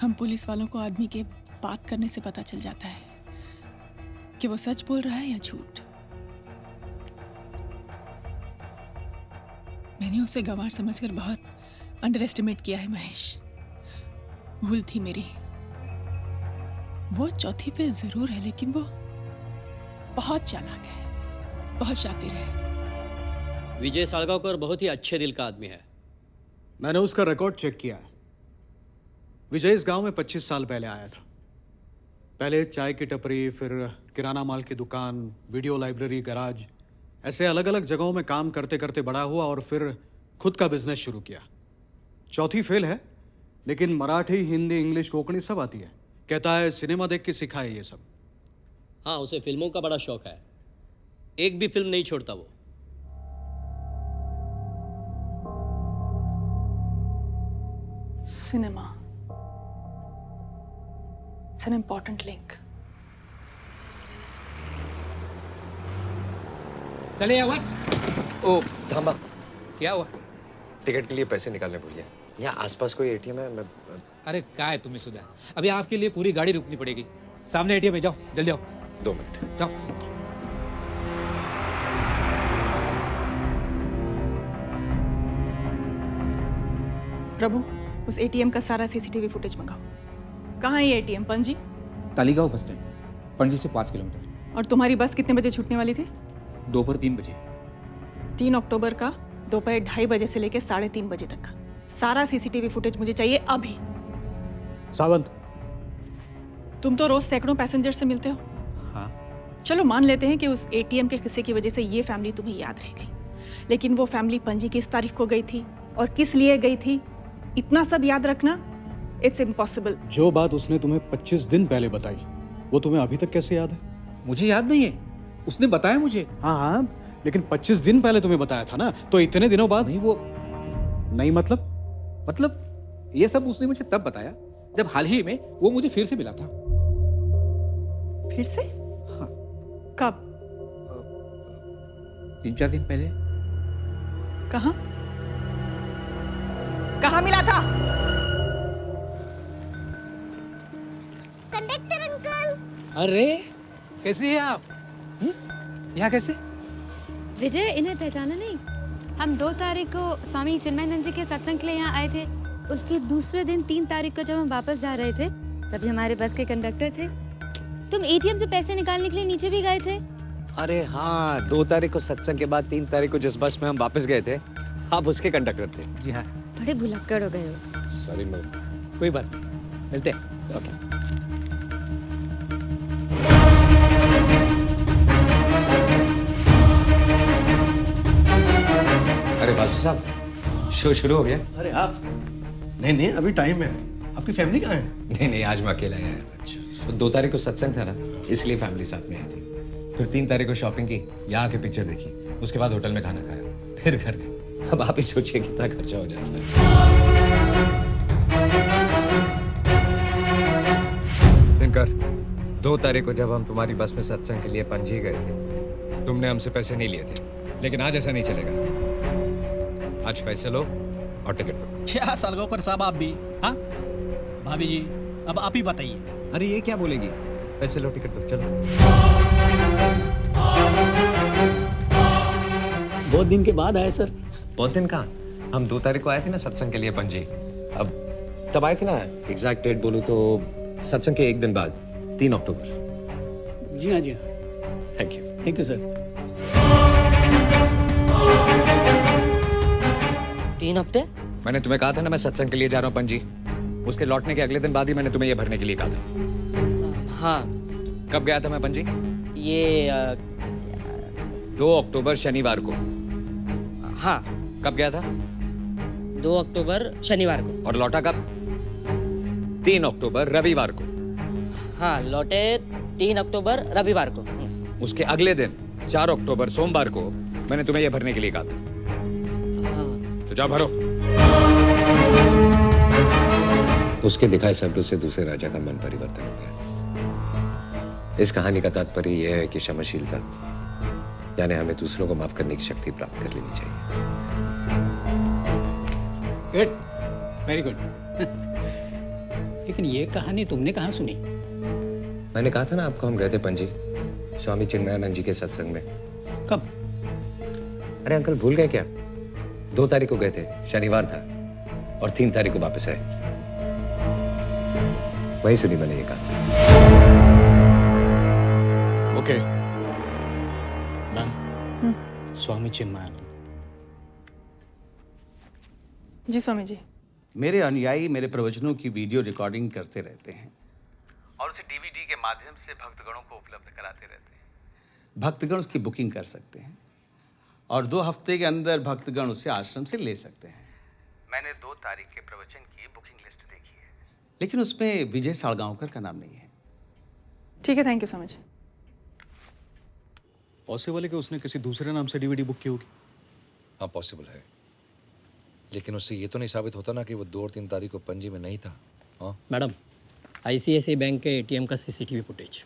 हम पुलिस वालों को आदमी के बात करने से पता चल जाता है कि वो सच बोल रहा है या झूठ। मैंने उसे गंवार समझकर बहुत अंडर एस्टिमेट किया है महेश। भूल थी मेरी। वो चौथी पे जरूर है लेकिन वो बहुत चालाक है, बहुत शातिर है। विजय सालगांवकर बहुत ही अच्छे दिल का आदमी है। मैंने उसका रिकॉर्ड चेक किया है। विजय इस गांव में 25 साल पहले आया था। पहले चाय की टपरी, फिर किराना माल की दुकान, वीडियो लाइब्रेरी, गैराज, ऐसे अलग अलग जगहों में काम करते करते बड़ा हुआ और फिर खुद का बिजनेस शुरू किया। चौथी फेल है लेकिन मराठी, हिंदी, इंग्लिश, कोंकणी सब आती है। कहता है सिनेमा देख के सीखा है ये सब। हाँ, उसे फिल्मों का बड़ा शौक है। एक भी फिल्म नहीं छोड़ता वो। Cinema. It's an important link. चले आवत। ओ थांबा, क्या हुआ? टिकट के लिए पैसे निकालने भूल गया। यहाँ आसपास कोई एटीएम है? मैं अरे काय तुम्हें सुधा, अभी आपके लिए पूरी गाड़ी रुकनी पड़ेगी। सामने एटीएम है, जाओ जल्दी आओ। 2 मिनट जाओ। प्रभु, उस एटीएम का सारा सीसीटीवी फुटेज मंगाओ। कहाँ है ये ATM? Panaji? Taleigao bus stand, Panaji से 5 किलोमीटर। और तुम्हारी बस कितने बजे छूटने वाली थी? दोपहर 3 बजे। 3 अक्टूबर का दोपहर 2:30 बजे से लेकर 3:30 बजे तक का सारा सीसीटीवी फुटेज मुझे चाहिए अभी। सावंत, तुम तो रोज सैकड़ों पैसेंजर से मिलते हो। हाँ, चलो मान लेते हैं कि उस एटीएम के किस्से की वजह से ये फैमिली तुम्हें याद रह गई, लेकिन वो फैमिली पणजी किस तारीख को गई थी और किस लिए गई थी, इतना सब याद रखना इट्स इम्पॉसिबल। जो बात उसने तुम्हें 25 दिन पहले बताई वो तुम्हें अभी तक कैसे याद है? मुझे याद नहीं है, उसने बताया मुझे। हाँ हाँ, लेकिन 25 दिन पहले तुम्हें बताया था ना, तो इतने दिनों बाद नहीं, वो नहीं मतलब ये सब उसने मुझे तब बताया जब हाल ही में वो मुझे फिर से मिला था। फिर से? हाँ। कब? 3-4 दिन पहले। कहाँ? कहाँ मिला था? Conductor uncle. अरे कैसे हैं आप? यहाँ कैसे? विजय, इन्हें पहचाना नहीं? हम 2 तारीख को स्वामी चिन्मयानंद जी के सत्संग के लिए यहाँ आए थे। उसके दूसरे दिन 3 तारीख को जब हम वापस जा रहे थे तभी हमारे बस के कंडक्टर थे। तुम एटीएम से पैसे निकालने के लिए नीचे भी गए थे। अरे हाँ, 2 तारीख को सत्संग के बाद 3 तारीख को जिस बस में हम वापस गए थे, आप उसके कंडक्टर थे। जी हाँ। बड़े भुलक्कड़ हो गए हो। Sorry ma'am. कोई बात नहीं, मिलते हैं। ओके। अरे बासु साहब, शो शुरू हो गया? अरे आप? नहीं, अभी टाइम है। आपकी फैमिली कहाँ है? नहीं, आज मैं अकेला आया। अच्छा। 2 तारीख को सत्संग था ना, इसलिए फैमिली साथ में आई थी। फिर 3 तारीख को शॉपिंग की, यहाँ आके पिक्चर देखी, उसके बाद होटल में खाना खाया, फिर घर गए। अब आप ही सोचिए कितना खर्चा हो जाता है। दिनकर, 2 तारीख को जब हम तुम्हारी बस में सत्संग के लिए पणजी गए थे, तुमने हमसे पैसे नहीं लिए थे, लेकिन आज ऐसा नहीं चलेगा। आज पैसे लो और टिकट दो। क्या सालगांवकर साहब, आप भी? हाँ भाभी जी, अब आप ही बताइए। अरे ये क्या बोलेगी? पैसे लो, टिकट दो, चलो। बहुत दिन के बाद आए सर। बहुत दिन कहाँ, हम 2 तारीख को आए थे ना सत्संग के लिए पणजी। अब तब आए थे ना, एग्जैक्ट डेट बोलूं तो सत्संग के 1 दिन बाद, 3 अक्टूबर। जी हाँ, thank you. Thank you sir. 3 हफ्ते? मैंने तुम्हें कहा था ना मैं सत्संग के लिए जा रहा हूँ पणजी। उसके लौटने के अगले दिन बाद ही मैंने तुम्हें ये भरने के लिए कहा था। हाँ। कब गया था मैं पणजी? ये 2 अक्टूबर शनिवार को। हाँ। कब गया था? 2 अक्टूबर शनिवार को। और लौटा कब? 3 अक्टूबर रविवार को। हाँ, लौटे 3 अक्टूबर रविवार को। उसके अगले दिन 4 अक्टूबर सोमवार को मैंने तुम्हें यह भरने के लिए कहा था। तो जाओ भरो। उसके दिखाए शब्दों से दूसरे राजा का मन परिवर्तन हो गया। इस कहानी का तात्पर्य यह है कि क्षमाशीलता यानी हमें दूसरों को माफ करने की शक्ति प्राप्त कर लेनी चाहिए। Good, very good. लेकिन ये कहानी तुमने कहाँ सुनी? मैंने कहा था ना आपको, हम गए थे पणजी स्वामी चिन्मयानंद जी के सत्संग में। कब? अरे अंकल भूल गए क्या? 2 तारीख को गए थे, शनिवार था, और 3 तारीख को वापस आए। वही सुनी मैंने ये कहा। Okay done. स्वामी चिन्मयानंद। जी स्वामी जी। मेरे अनुयायी मेरे प्रवचनों की वीडियो रिकॉर्डिंग करते रहते हैं और उसे डीवीडी के माध्यम से भक्तगणों को उपलब्ध कराते रहते हैं। भक्तगण उसकी बुकिंग कर सकते हैं और 2 हफ्ते के अंदर भक्तगण उसे आश्रम से ले सकते हैं। मैंने 2 तारीख के प्रवचन की बुकिंग लिस्ट देखी है, लेकिन उसमें विजय सालगांवकर का नाम नहीं है। ठीक है, थैंक यू समझ। पॉसिबल है कि उसने किसी दूसरे नाम से डीवीडी बुक की होगी। हाँ पॉसिबल है, लेकिन उससे ये तो नहीं साबित होता ना कि वो 2 और 3 तारीख को पणजी में नहीं था। हाँ मैडम, आईसीआईसीआई बैंक के एटीएम का सीसीटीवी फुटेज।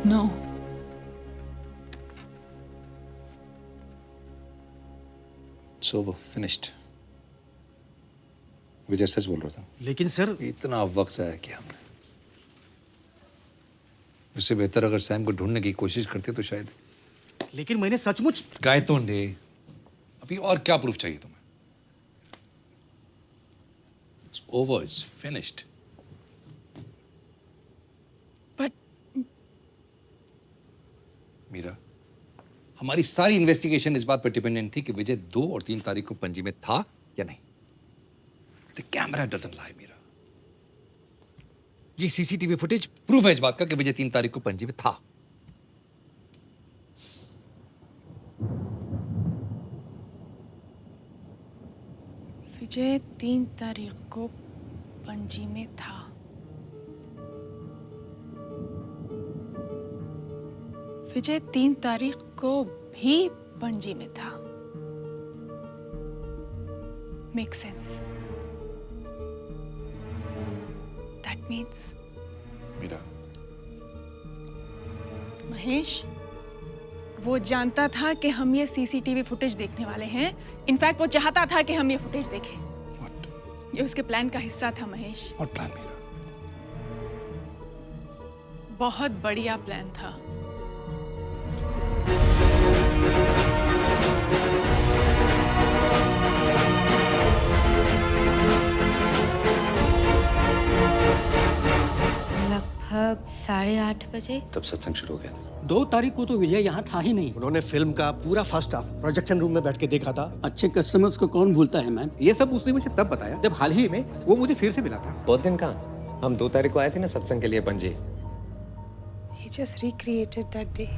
नो। सो वो फिनिश्ड। विजय सच बोल रहा था। लेकिन सर इतना वक्त आया क्या हमने? इससे बेहतर अगर सैम को ढूंढने की कोशिश करते तो शायद। लेकिन मैंने सचमुच गायतोंडे, अभी और क्या प्रूफ चाहिए तुम्हें? It's over, it's finished. But Meera, हमारी सारी इन्वेस्टिगेशन इस बात पर डिपेंडेंट थी कि विजय 2 और 3 तारीख को पणजी में था या नहीं। The camera doesn't lie, Meera. ये सीसीटीवी फुटेज प्रूफ है इस बात का कि विजय 3 तारीख को पणजी में था। विजय 3 तारीख को पणजी में था। विजय 3 तारीख को भी पणजी में था। Make sense. That means Meera, Mahesh, वो जानता था कि हम ये सीसीटीवी फुटेज देखने वाले हैं। इनफैक्ट वो चाहता था कि हम ये फुटेज देखें। What? ये उसके प्लान का हिस्सा था महेश। What plan, Meera? बहुत बढ़िया प्लान था। लगभग 8:30 बजे। तब सत्संग शुरू हो गया था। 2 तारीख को तो विजय यहाँ था ही नहीं। उन्होंने फिल्म का पूरा फर्स्ट हाफ प्रोजेक्शन रूम में बैठ के देखा था। अच्छे कस्टमर्स को कौन भूलता है मैम? ये सब उसने मुझे तब बताया जब हाल ही में वो मुझे फिर से मिला था। बहुत दिन कहाँ, हम 2 तारीख को आए थे ना सत्संग के लिए Panaji. He just recreated that day.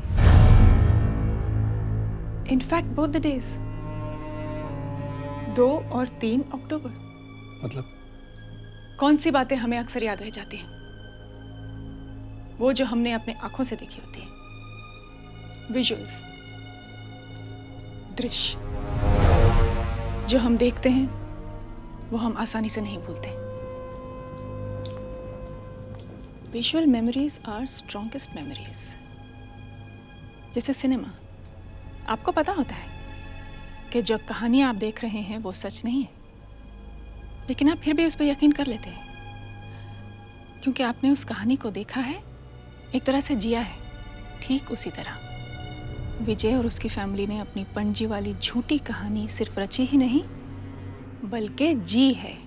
In fact, both the days. 2 और 3 अक्टूबर। मतलब कौन सी बातें हमें अक्सर याद रह जाती हैं? वो जो हमने अपने आंखों से देखी होती है। विजुअल्स, दृश्य जो हम देखते हैं वो हम आसानी से नहीं भूलते। Visual memories are strongest memories. जैसे सिनेमा, आपको पता होता है कि जो कहानी आप देख रहे हैं वो सच नहीं है, लेकिन आप फिर भी उस पर यकीन कर लेते हैं क्योंकि आपने उस कहानी को देखा है, एक तरह से जिया है। ठीक उसी तरह विजय और उसकी फैमिली ने अपनी पणजी वाली झूठी कहानी सिर्फ रची ही नहीं बल्कि जी है।